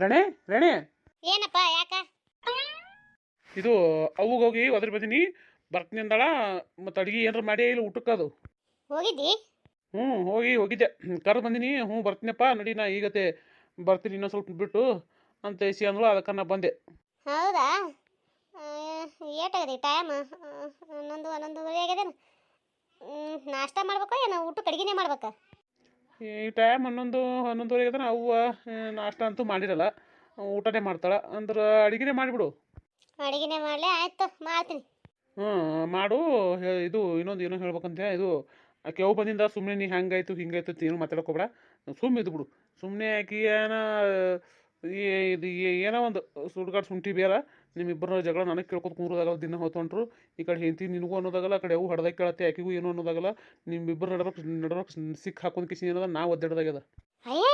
ರಣೆ ರಣೆ ಏನಪ್ಪ ಯಾಕ ಇದು ಅವ್ಗೆ ಹೋಗಿ ಒದ್ರ ಬದಿನಿ ಬರ್ತೀನಿ ಅಂದಳ ಮತ್ತು ಅಡುಗೆ ಏನಾರ ಮಾಡಿ ಇಲ್ಲ ಊಟಕ್ಕೆ ಅದು ಹೋಗಿದ್ದಿ? ಹೋಗಿದ್ದೆ ಕರೆದು ಬಂದಿನಿ. ಬರ್ತೀನಪ್ಪ ನಡಿ, ನಾ ಈಗತ್ತೆ ಬರ್ತೀನಿ ಇನ್ನೊಂದು ಸ್ವಲ್ಪ ಬಿಟ್ಟು ಅಂತ ಎಸಿ ಅಂದಳು. ಅದಕ್ಕೆ ನಾ ಬಂದೆ. ಹೌದಾ? ಏಟಾಗದಿ ಟೈಮ್? 11:30 ಆಗ್ಯದೇನು? ನಾಷ್ಟ ಮಾಡ್ಬೇಕು ಏನು ಊಟಕ್ಕೆ ಅಡುಗೆನೇ ಮಾಡ್ಬೇಕಾ? ಈ ಟೈಮ್ 11-11:30 ಆಗ್ಯದ. ಅವ್ವ ನಾಷ್ಟ ಅಂತೂ ಮಾಡಿರಲ್ಲ, ಊಟನೇ ಮಾಡ್ತಾಳೆ. ಅಂದ್ರೆ ಅಡುಗೆನೇ ಮಾಡಿಬಿಡು. ಅಡುಗೆನೇ ಮಾಡಲಿ, ಆಯ್ತು ಮಾಡ್ತೀನಿ. ಮಾಡು. ಇದು ಇನ್ನೊಂದು ಏನೋ ಹೇಳ್ಬೇಕಂತ. ಇದು ಕೆವು ಬಂದಿಂದ ಸುಮ್ಮನೆ ನೀ ಹಂಗಾಯ್ತು ಹಿಂಗಾಯ್ತು ಏನು ಮಾತಾಡೋಕೋಬೇಡ. ಸುಮ್ಮನೆ ಇದ್ದು ಬಿಡು. ಸುಮ್ಮನೆ ಆಕಿ ಇದು ಏನೋ ಒಂದು ಸುಡ್ಗಾಡು ಶುಂಠಿ ಬೇರ ನಿಮ್ಮಿಬ್ಬರ ಜಗಳ ನನಗೆ ಕೇಳ್ಕೊತ ಕೂರೋದಾಗಲ್ಲ. ದಿನ ಹೊತ್ತೊಂಡ್ರು ಈ ಕಡೆ ಹೆಂಡತಿ ನಿನಗೂ ಅನ್ನೋದಾಗಲ್ಲ, ಆ ಕಡೆ ಅವು ಹೊಡೆದಾಗ ಕೇಳತ್ತೆ ಆಕಿಗೂ ಏನೋ ಅನ್ನೋದಾಗಲ್ಲ. ನಿಮ್ಮಿಬ್ಬರು ನಡ್ರಕ್ಕೆ ಸಿಕ್ಕ ಹಾಕೊಂಡು ಕಿಸಿ ಏನದ ನಾವು ಒದ್ದಾಡ್ದಾಗ್ಯದ. ಅಯ್ಯ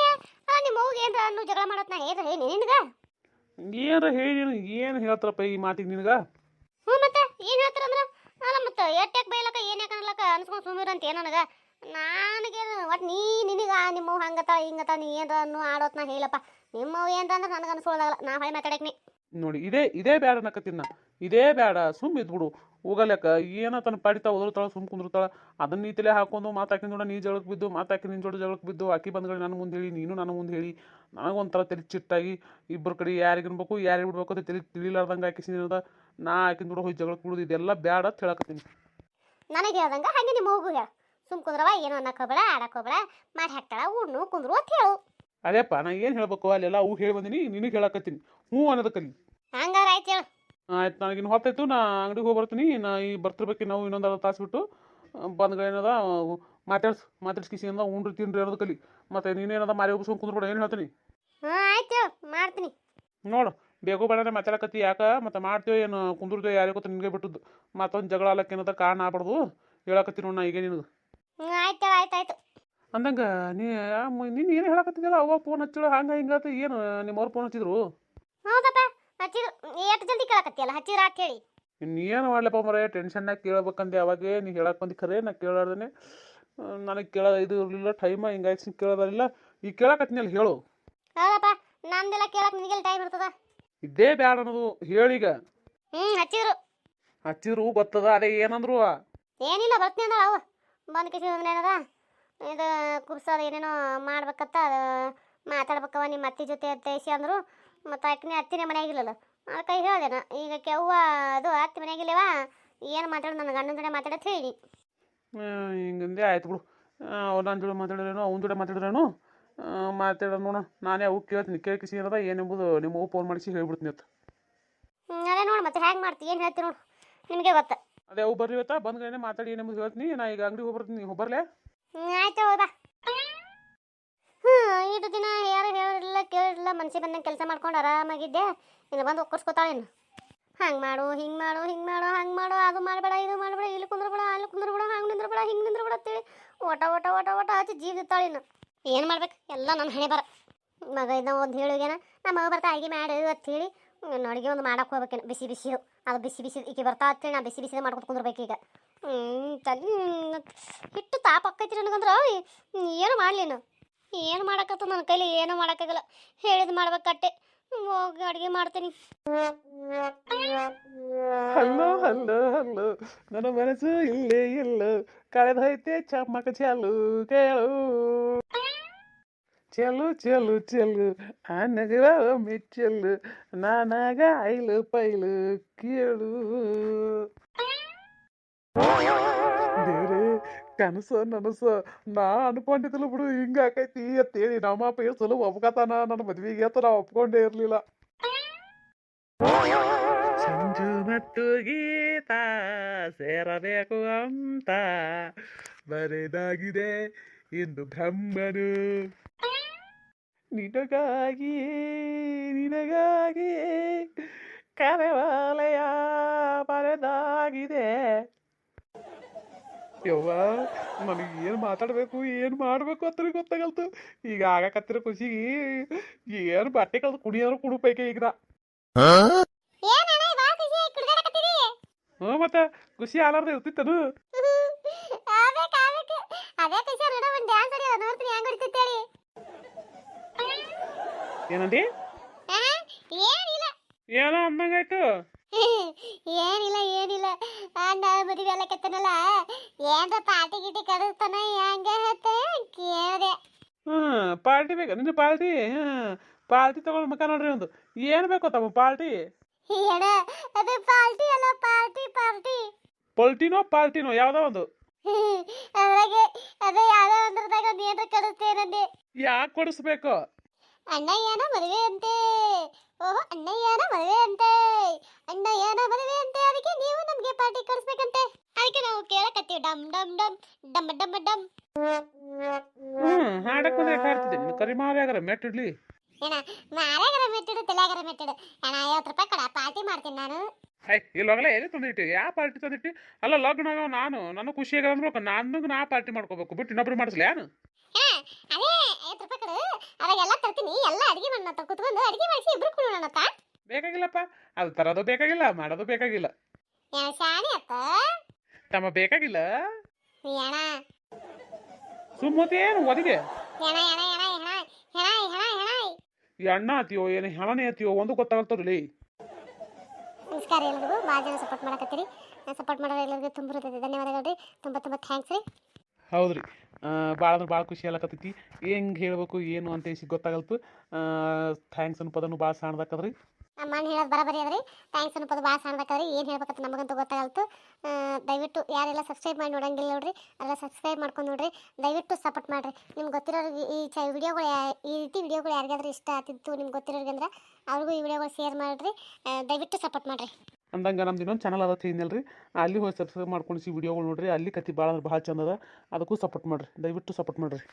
ನಿಮ್ಮ ಅವ್ಗೆ ಏನ್ರ ಅನ್ನೋ ಜಗಳ ಮಾಡತ್ ನಾ ಏನ್ರ ಹೇಳಿ ನಿನಗ? ಏನಾರ ಹೇಳಿ ಏನು ಹೇಳ್ತಾರಪ್ಪ ಈ ಮಾತಿಗೆ ನಿನಗೆ? ಮತ್ತೆ ಏನು ಹೇಳ್ತಾರಂದ್ರ ಅಲ್ಲ ಮತ್ತೆ ಎಟ್ಟಾಕ್ ಬೈಲಕ್ಕ ಏನು ಯಾಕೆ ಅನ್ಲಕ್ಕ ಅನ್ಸ್ಕೊಂಡು ಸುಮ್ಮಿರಂತ ಏನು ನನಗೆ? ನನಗೇನು ಒಟ್ಟು ನಿನಗ ನಿಮ್ಮವ್ ಹಂಗತ್ತ ಹಿಂಗತ್ತ ನೀ ಏನ್ರ ಅನ್ನು ಆಡೋತ್ ನಾ ಹೇಳಪ್ಪ. ನಿಮ್ಮವ್ ಏನ್ರ ಅಂದ್ರೆ ನನಗೆ ಅನ್ಸ್ಕೊಳ್ಳೋದಾಗಲ್ಲ. ನಾ ಹೊಳೆ ಮಾತಾಡಕ್ಕೆ ನೋಡಿ, ಇದೇ ಬೇಡ ಅನ್ನಕತ್ತಿನ. ಇದೇ ಬೇಡ, ಸುಮ್ಮ ಇದ್ಬಿಡು. ಹೋಗಲ್ಯಾಕ ಏನೋ ತನ್ನ ಪಾಡಿತಾ ಓದಿರ್ತಾಳೆ, ಸುಮ್ಮ ಕುಂದಿರ್ತಾಳೆ. ಅದನ್ನ ನೀ ತಲೆ ಹಾಕೊಂಡು ಮಾತಾಕಿನ ಜೋಡ ನೀ ಜಗಳಕ್ಕೆ ಬಿದ್ದು, ಮಾತಾಕಿ ನಿನ್ನ ಜೋಡ ಜಗಳಕ್ಕೆ ಬಿದ್ದು, ಆಕಿ ಬಂದ್ಗಳು ನನ್ನ ಮುಂದೆ ಹೇಳಿ, ನೀನು ನನ್ನ ಮುಂದೆ ಹೇಳಿ, ನನಗೊಂಥರ ತಲೆ ಚಿಟ್ಟಾಗಿ ಇಬ್ಬರು ಕಡೆ ಯಾರಿಗೆ ಅನ್ಬೇಕು ಯಾರಿಗೆ ಬಿಡ್ಬೇಕು ಅಂತ ತಿಳಿಲಾರ್ದಂಗೆ ಆಕಿಸಿದ. ನಾ ಆಕಿನ ಜೋಡ ಹೋಗಿ ಜಗಳಕ್ಕೆ ಬಿಡೋದು ಇದೆಲ್ಲ ಬೇಡ ಅಂತ ಹೇಳಕತ್ತೀನಿ. ನನಗೆ ಹೇಳ್ದಂಗೆ ಹಾಗೆ ನಿಮ್ಮ ಹೋಗು ಹೇಳ. ಸುಮ್ ಕುಂದ್ರವ, ಏನು ಅನ್ನಕ್ಕೆ ಹೋಗ್ಬೇಡ, ಆಡಕ್ಕೆ ಹೋಗ್ಬೇಡ, ಮಾಡಿ ಹಾಕ್ತಾಳ ಉಣ್ಣು ಕುಂದ್ರು ಅಂತ ಹೇಳು. ಅದೇಪ್ಪ ನಾ ಏನು ಹೇಳ್ಬೇಕು ಅಲ್ಲೆಲ್ಲ ಅವು ಹೇಳಿ ಬಂದಿನಿ, ನಿನಗೆ ಹೇಳಕತ್ತೀನಿ. ಅನ್ನೋದು ಕಲಿ. ಹಂಗಾರ ಆಯ್ತು ಹೇಳು. ಆಯ್ತು, ನನಗಿನ್ನು ಹೊತ್ತಾಯ್ತು. ನಾ ಅಂಗಡಿಗೆ ಹೋಗಿ ಬರ್ತೀನಿ. ನಾ ಈ ಬರ್ತಿರ್ಬೇಕು ನಾವು ಇನ್ನೊಂದು ಅರ್ಧ ತಾಸು ಬಿಟ್ಟು. ಬಂದ್ಗಳೇನದ ಮಾತಾಡ್ಸ್ಕಿಸಿ ಅಂದ ಉಂಡ್ರಿ ತಿನ್ರಿ ಅನ್ನೋದು ಕಲಿ. ಮತ್ತೆ ನೀನೇನದ ಮಾರಿ ಹೋಗಿಸ್ಕೊಂಡು ಕುಂದ್ರಬೇಡ. ಏನು ಹೇಳ್ತೀನಿ? ಆಯ್ತು ಹೇಳು, ಮಾಡ್ತೀನಿ. ನೋಡು, ಬೇಗೋ ಬೇಡನೆ ಮಾತಾಡಕತ್ತಿ ಯಾಕ? ಮತ್ತೆ ಮಾಡ್ತೀವಿ ಏನು ಕುಂದಿರ್ತೀವಿ ಯಾರಿಗೆ ಗೊತ್ತ? ನಿನಗೆ ಬಿಟ್ಟದ್ದು ಮತ್ತೊಂದು ಜಗಳ ಅಲ್ಲಕ್ಕೆ ಏನದ ಕಾರಣ ಆಗ್ಬಾರ್ದು. ಹೇಳಕತ್ತೀನಿ ನೋಡು ನಾ ಈಗ ನಿನಗೆ. ಆಯ್ತು ಆಯ್ತಾಯ್ತು ಅಂದಂಗೆ ನೀನು ಏನು ಹೇಳಕತ್ತಿದ್ದಲ್ಲ? ಅವ್ವ ಫೋನ್ ಹಚ್ಚಿಳು ಹಂಗೆ ಹಿಂಗಾತ. ಏನು ನಿಮ್ಮವ್ರು ಫೋನ್ ಹಚ್ಚಿದ್ರು? ಹೌದಪ್ಪ, ಹಚ್ಚಿದ್ರು. ಎಷ್ಟು ಜಲ್ದಿ ಕೇಳಕತ್ತಿಯಲ್ಲ, ಹಚ್ಚಿದ್ರ ಅಂತ ಹೇಳಿ. ಇನ್ನೇನು ಮಾಡ್ಲಪ್ಪ ಮರ, ಟೆನ್ಷನ್ನಾಗ ಕೇಳಬೇಕಂದೆ. ಅವಾಗೇ ನೀ ಹೇಳಕ್ಕೆ ಬಂದು ಖರೆ ನಾ ಕೇಳಾರ್ದೇ. ನನಗೆ ಇದು ಇರಲಿಲ್ಲ ಟೈಮ, ಹಿಂಗಾಗಿ ಕೇಳೋದಿಲ್ಲ. ಈಗ ಕೇಳಕತ್ತೀನಿ ಹೇಳು. ಹೌದಪ್ಪ, ನಮ್ದೆಲ್ಲ ಕೇಳಕ್ಕೆ ನಿನಗೆಲ್ಲ ಟೈಮ್ ಇರ್ತದ? ಇದೇ ಬ್ಯಾಡ ಅನ್ನೋದು ಹೇಳೀಗ. ಹಚ್ಚಿದ್ರು ಗೊತ್ತದ. ಅದೇ ಏನಂದ್ರು? ಏನಿಲ್ಲ, ಬರ್ತೀನಿ ಅಂದ್ರೆ ಅವು ಬಂದು ಕಿಸಿ ಏನದ ಇದು ಕುಬ್ಸೋದು ಏನೇನೋ ಮಾಡ್ಬೇಕತ್ತ. ಅದು ಮಾತಾಡ್ಬೇಕವ ನಿಮ್ಮ ಅತ್ತಿ ಜೊತೆ ಅತ್ತೈಸಿ ಅಂದರು. ಮತ್ತು ಅಕ್ಕಿನೇ ಅತ್ತಿನೇ ಮನೆಯಾಗಿಲ್ಲಲ್ಲ, ಅದಕ್ಕೆ ಹೇಳ್ದೇನ. ಈಗ ಕೆವ್ವ ಅದು ಅತ್ತಿ ಮನೆಯಾಗಿಲ್ಲವ, ಏನು ಮಾತಾಡೋದು ನನ್ನ ಗಂಡನ ಜೊತೆ ಮಾತಾಡೋದು ಹೇಳಿ. ಹಿಂಗಂದೆ ಆಯ್ತು ಬಿಡು. ಅವ್ರು ನನ್ನ ಜೋಡಿ ಮಾತಾಡಿದ್ರೇನು ಅವ್ನ ಜೋಡಿ ಮಾತಾಡಿದ್ರೇನು ಮಾತಾಡೋಣ ನೋಡ. ನಾನೇ ಅವು ಕೇಳ್ತೀನಿ. ಕೇಳಿಸಿ ಏನದ ಏನೆಂಬುದು ನಿಮ್ಮ ಫೋನ್ ಮಾಡಿಸಿ ಹೇಳ್ಬಿಡ್ತೀನಿ ಅಂತ. ಅದೇ ನೋಡಿ ಮತ್ತೆ ಹೆಂಗೆ ಮಾಡ್ತೀನಿ, ಏನು ಹೇಳ್ತೀನಿ ನೋಡು, ನಿಮಗೆ ಗೊತ್ತ. ಅದೇ ಅವು ಬರ್ರಿ ಇವತ್ತ ಬಂದ್ಗಳೇ ಮಾತಾಡಿ ಏನೆಂಬುದು ಹೇಳ್ತೀನಿ. ನಾ ಈಗ ಅಂಗಡಿಗೆ ಹೋಗ್ಬರ್ತೀನಿ. ಬರ್ಲೆ? ಆಯ್ತು ಹೌದಾ. ಇಷ್ಟು ದಿನ ಯಾರು ಹೇಳಿರಲಿಲ್ಲ ಕೇಳಿರಲಿಲ್ಲ, ಮನ್ಸಿ ಬಂದಂಗೆ ಕೆಲಸ ಮಾಡ್ಕೊಂಡು ಆರಾಮಾಗಿದ್ದೆ. ಇನ್ನು ಬಂದು ಒಕ್ಕರ್ಸ್ಕೊತಾಳೇನು? ಹಂಗೆ ಮಾಡು ಹಿಂಗೆ ಮಾಡು ಹಿಂಗೆ ಮಾಡು ಹಂಗೆ ಮಾಡು, ಅದು ಮಾಡಬೇಡ ಇದು ಮಾಡಬೇಡ, ಇಲ್ಲಿ ಕುಂದ್ರಬೇಡ ಅಲ್ಲಿ ಕುಂದ್ರಬೇಡ, ಹಂಗೆ ನಿಂದ್ರಬೇಡ ಹಿಂಗೆ ನಿಂದ್ರಬೇಡ ಅಂತೇಳಿ ಓಟ ಹಚ್ಚಿ ಜೀವಿತಾಳಿನ. ಏನು ಮಾಡ್ಬೇಕು ಎಲ್ಲ ನನ್ನ ಹಣೆ ಬರ. ಮಗ ಇದ್ದ ಒಂದು ಹೇಳಿಗೇನ ನಮ್ಮ ಮಗ ಬರ್ತಾ ಅಡುಗೆ ಮಾಡಿ ಅಂತೇಳಿ ಅಡುಗೆ ಒಂದು ಮಾಡಕ್ಕೆ ಹೋಗ್ಬೇಕೇನು. ಬಿಸಿ ಅದು ಬಿಸಿ ಈಕೆ ಬರ್ತಾ ಅಂತೇಳಿ ನಾ ಬಿಸಿ ಮಾಡ್ಕೊತ ಕುಂದ್ರಬೇಕೀಗ. ತಲೆ ಹಿಟ್ಟು ತಾಪ ಆಕೈತಿ ನನಗಂದ್ರೆ. ಏನು ಮಾಡಲಿ ನಾನು, ಏನು ಮಾಡೋಕ್ಕತ್ತ ನನ್ನ ಕೈಲಿ ಏನೂ ಮಾಡೋಕ್ಕಾಗಲ್ಲ. ಹೇಳಿದ್ ಮಾಡ್ಬೇಕಟ್ಟೆ. ಹೋಗಿ ಅಡುಗೆ ಮಾಡ್ತೀನಿ. ಹಲ್ಲೋ ಹಲ್ಲೋ ಹಲ್ಲೋ, ನನ್ನ ಮನಸ್ಸು ಇಲ್ಲೇ ಇಲ್ಲೋ, ಕಳೆದೈತೆ ಚಮ್ಮಕ ಚಾಲು ಕೇಳು. ಚೆಲ್ಲು ಚೆಲ್ಲು ಚೆಲ್ಲು ನಗವ ಮೆಚ್ಚಲ್ಲು, ನಾನಾಗ ಐಲು ಪೈಲು ಕೇಳು. ದೇವ್ರೆ, ಕನಸು ನನಸು ನಾ ಅನ್ಕೊಂಡಿದ್ದಿಲ್ಲ ಬಿಡು ಹಿಂಗೆ ಆಕೈತಿ ಅಂತೇಳಿ. ನಮ್ಮಪ್ಪ ಎಷ್ಟು ಸಲ ಒಪ್ಕತಾನ ನನ್ನ ಮದ್ವೆಗೆ ಅಂತ ನಾ ಒಪ್ಕೊಂಡೇ ಇರಲಿಲ್ಲ. ಸಂಜು ಮತ್ತು ಗೀತ ಸೇರಬೇಕು ಅಂತ ಬರೆದಾಗಿದೆ ಇಂದು ಬ್ರಹ್ಮನು. ನಿನಗಾಗಿ ಕರೆವಾಲಯ ಬರೆದಾಗಿದೆ. ಯವ್ವ, ನನಗೆ ಏನು ಮಾತಾಡಬೇಕು ಏನು ಮಾಡಬೇಕು ಅಂತ ಗೊತ್ತಾಗಲ್ತು. ಈಗ ಆಗಕತ್ತಿರೋ ಖುಷಿಗೆ ಏನು ಬಟ್ಟೆ ಕಲ್ತು ಕುಡಿಯೋರು ಕುಡುಪೈಕೆ ಈಗ. ಮತ್ತೆ ಖುಷಿ ಆಲಾರ್ದ ಇರ್ತಿತ್ತನು? ಏನಂದಿ? ಏನಿಲ್ಲ ಏನೋ ಅಂದಂಗಾಯ್ತು. ಏನಿಲ್ಲ ಏನಿಲ್ಲ ಅಣ್ಣ ಮದುವೆ ಎಲ್ಲ ಕೆತ್ತನಲ್ಲ ಏನ್ರ ಪಾರ್ಟಿ ಗಿಟಿ ಕಡಿಸ್ತಾನ ಹೆಂಗ ಕೇಳಿದೆ. ಪಾರ್ಟಿ ಬೇಕಾ ನಿನ್ನ ಪಾರ್ಟಿ? ಪಾರ್ಟಿ ತಗೊಂಡು ಮಕ್ಕ ನೋಡ್ರಿ ಒಂದು. ಏನು ಬೇಕೋ ತಮ್ಮ ಪಾರ್ಟಿ? ಅಣ್ಣ ಅದು ಪಾರ್ಟಿ ಅಲ್ಲ ಪಾರ್ಟಿ ಪಾರ್ಟಿ. ಪಾರ್ಟಿನೋ ಯಾವ್ದೋ ಒಂದು. ಅದ್ರಾಗೆ ಅದೇ ಯಾವ್ದೋ ಒಂದ್ರದಾಗ ಒಂದು ಏನ್ರ ಕಡಿಸ್ತೇನಂದೆ. ಯಾಕೆ ಕೊಡಿಸ್ಬೇಕು? ಅಣ್ಣಯ್ಯನ ಮದುವೆ ಅಂತೆ. ಓಹೋ ಅಣ್ಣಯ್ಯನ ಮದುವೆ ಅಂತೆ. ಅಣ್ಣಯ್ಯನ ಮದುವೆ ಅಂತೆ, ಅದಕ್ಕೆ ನೀವು ನಮ್ಗೆ ಪಾರ್ಟಿ ಕೊಡಿಸ್ಬೇಕಂತೆ. ಅದಕ್ಕೆ ನಾವು ಕೇಳಕತ್ತೀವಿ ಡಮ್ ಡಮ್ ಡಮ್ ಡಮ್ ಡಮ್ ಡಮ್. ಹಾಡಕ್ ಬಂದ್ರೆ ಹಾಡ್ತಿದ್ದೆ ನಿನ್ನ ಕರಿಮಾರ್ಯಾಗರ ಮೆಟ್ಟಿಡ್ಲಿ. ಏನ ಮಾರ್ಯಾಗರ ಮೆಟ್ಟಿಡು ತಲೆಯಾಗರ ಮೆಟ್ಟಿಡು. ಅಣ್ಣ 50 ರೂಪಾಯಿ ಕೊಡ ಪಾರ್ಟಿ ಮಾಡ್ತೀನಿ ನಾನು. ಇಲ್ಲೋಗಲ್ಲ ಎಲ್ಲಿ ತಂದಿಟ್ಟಿ? ಯಾವ ಪಾರ್ಟಿ ತಂದಿಟ್ಟಿ? ಅಲ್ಲ ಲಗ್ನ ಆಗವ ನಾನು ಖುಷಿಯಾಗ ಅಂದ್ಬೇಕು. ನಾ ಪಾರ್ಟಿ ಮಾಡ್ಕೋಬೇಕು ಬಿಟ್ಟು ಇನ್ನೊಬ್ರು ಮಾಡಿಸ್ಲಿ ಏನು? ಅದೇ 50 ರೂಪಾಯಿ ಕೊಡು, ಅವಾಗೆಲ್ಲ ತರ್ತೀನಿ, ಎಲ್ಲ ಅಡಿಗೆ ಮಾಡಿ ಕುತ್ಕೊಂಡು ಅಡಿಗೆ ಮಾಡಿಸಿ ಇಬ್ರು ಕುಣೋಣ. ಬೇಕಾಗಿಲ್ಲಪ್ಪ, ಅದು ತರೋದು ಬೇಕಾಗಿಲ್ಲ, ಮಾಡೋದು ಬೇಕಾಗಿಲ್ಲ. ಏನ ಶಾಣಿ ಅತ್ತ ತಮ್ಮ ಬೇಕಾಗಿಲ್ಲ. ಏನ ಸುಮ್ಮತಿ ಏನು ಒದಿಗೆ ಏನ ಏನ ಏನ ಏನ ಏನ ಏನ ಏನ ಎಣ್ಣ ಹತ್ತಿಯೋ ಏನು ಹೆಣನೆ ಹತ್ತಿಯೋ ಒಂದು ಗೊತ್ತಾಗತ್ತವ್ರಿ. ನಮಸ್ಕಾರ ಎಲ್ರಿಗೂ. ಭಾಳ ಜನ ಸಪೋರ್ಟ್ ಮಾಡಕತ್ತೀರಿ. ಸಪೋರ್ಟ್ ಮಾಡೋರು ಎಲ್ಲರಿಗೂ ತುಂಬ ಧನ್ಯವಾದಗಳು ರೀ. ತುಂಬ ತುಂಬ ಥ್ಯಾಂಕ್ಸ್ ರೀ. ಹೌದ್ರಿ, ಭಾಳ ಅಂದ್ರೆ ಭಾಳ ಖುಷಿ ಆಗಕತ್ತೈತಿ. ಹೆಂಗೆ ಹೇಳ್ಬೇಕು ಏನು ಅಂತ ಗೊತ್ತಾಗಲ್ತು. ಥ್ಯಾಂಕ್ಸ್ ಅನ್ನೋ ಪದನು ಭಾಳ ಸಣ್ಣದಾಕದ್ರಿ. ಅಮ್ಮನ ಹೇಳೋದು ಬರಬರಿ ಅದ್ರಿ. ಥ್ಯಾಂಕ್ಸ್ ಅನ್ನೋ ಪದ ಭಾಳ ಸಣ್ಣದಾಕದ್ರಿ. ಏನು ಹೇಳ್ಬೇಕಂತ ನಮಗಂತೂ ಗೊತ್ತಾಗಲ್ತು. ದಯವಿಟ್ಟು ಯಾರೆಲ್ಲ ಸಬ್ಸ್ಕ್ರೈಬ್ ಮಾಡಿ ನೋಡಂಗಿಲ್ಲ ನೋಡ್ರಿ, ಅದೆಲ್ಲ ಸಬ್ಸ್ಕ್ರೈಬ್ ಮಾಡ್ಕೊಂಡು ನೋಡ್ರಿ. ದಯವಿಟ್ಟು ಸಪೋರ್ಟ್ ಮಾಡಿರಿ. ನಿಮ್ಗೆ ಗೊತ್ತಿರೋರಿಗೆ ಈ ವಿಡಿಯೋಗಳು ಈ ರೀತಿ ವಿಡಿಯೋಗಳು ಯಾರಿಗಾದ್ರೂ ಇಷ್ಟ ಆಗ್ತಿತ್ತು ನಿಮ್ಗೆ ಗೊತ್ತಿರೋರಿಗೆ ಅಂದ್ರೆ ಅವ್ರಿಗೂ ಈ ವಿಡಿಯೋಗಳು ಶೇರ್ ಮಾಡಿರಿ. ದಯವಿಟ್ಟು ಸಪೋರ್ಟ್ ಮಾಡಿರಿ. ಅಂದಂಗೆ ನಮ್ದು ಇನ್ನೊಂದು ಚಾನಲ್ ಅದ ತಿನ್ನಲ್ರಿ, ಅಲ್ಲಿ ಹೋಗಿ ಸಬ್ಸ್ಕ್ರೈಬ್ ಮಾಡ್ಕೊಂಡು ವಿಡಿಯೋಗಳು ನೋಡ್ರಿ. ಅಲ್ಲಿ ಕತಿ ಭಾಳ ಅಂದ್ರೆ ಭಾಳ ಚಂದ ಅದ. ಅದಕ್ಕೂ ಸಪೋರ್ಟ್ ಮಾಡಿರಿ, ದಯವಿಟ್ಟು ಸಪೋರ್ಟ್ ಮಾಡಿರಿ.